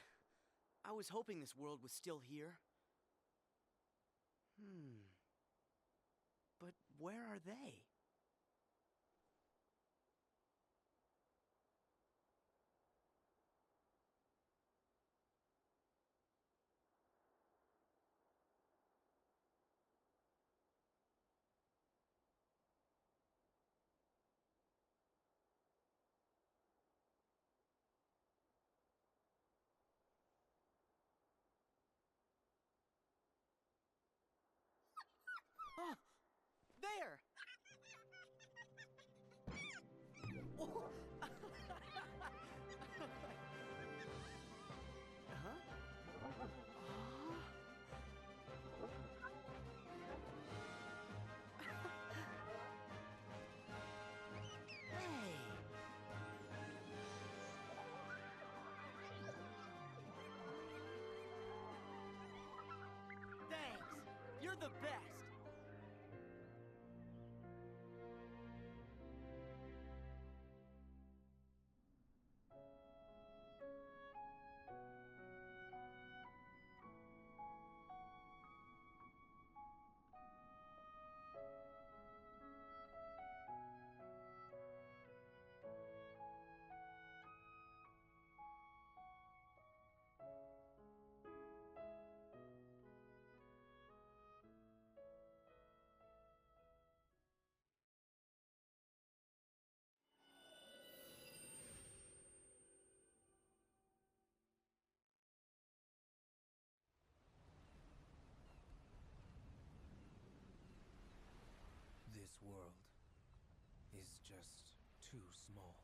I was hoping this world was still here. But where are they? Oh, there! Thanks! You're the best! too small.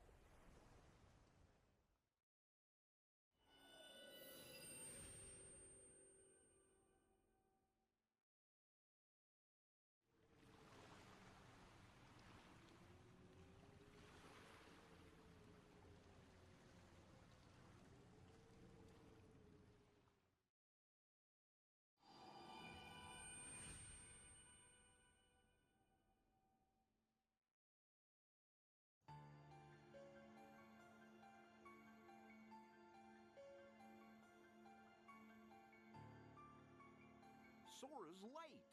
Sora's late.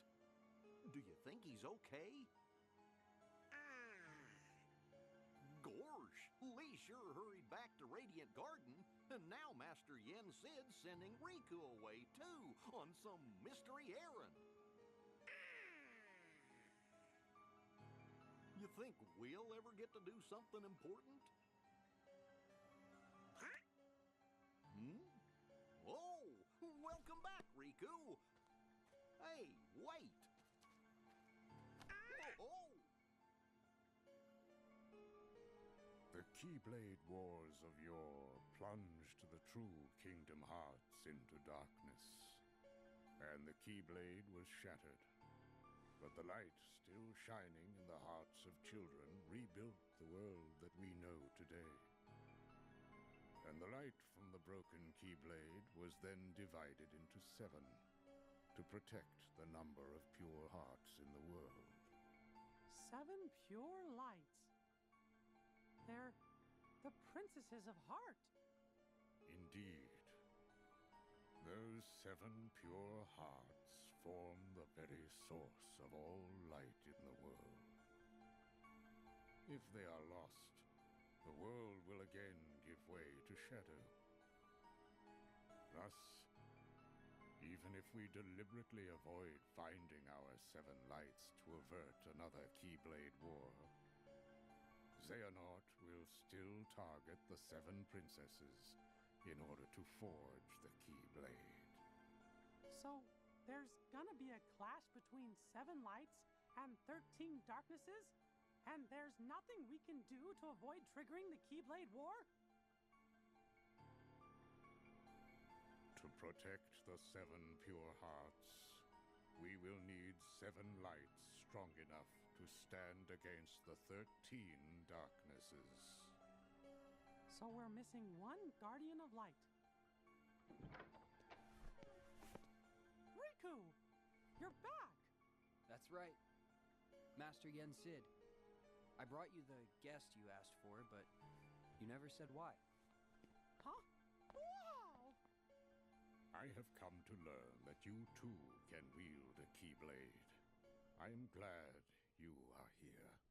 Do you think he's okay? Gorsh, Lee sure hurried back to Radiant Garden, and now Master Yen Sid's sending Riku away too on some mystery errand. You think we'll ever get to do something important? Hmm? Oh, welcome back, Riku. Hey, wait! Oh! The Keyblade Wars of yore plunged the true Kingdom Hearts into darkness, and the Keyblade was shattered. But the light, still shining in the hearts of children, rebuilt the world that we know today. And the light from the broken Keyblade was then divided into 7, to protect the number of pure hearts in the world. 7 pure lights. They're the princesses of heart. Indeed. Those 7 pure hearts form the very source of all light in the world. If they are lost, the world will again give way to shadow. Thus, even if we deliberately avoid finding our 7 lights to avert another Keyblade war, Xehanort will still target the 7 princesses in order to forge the Keyblade. So, there's gonna be a clash between 7 lights and 13 darknesses? And there's nothing we can do to avoid triggering the Keyblade War? To protect the 7 pure hearts, we will need 7 lights strong enough to stand against the 13 darknesses. So we're missing 1 Guardian of Light. Riku! You're back! That's right. Master Yen Sid. I brought you the guest you asked for, but you never said why. Huh? Wow! I have come to learn that you too can wield a Keyblade. I am glad you are here.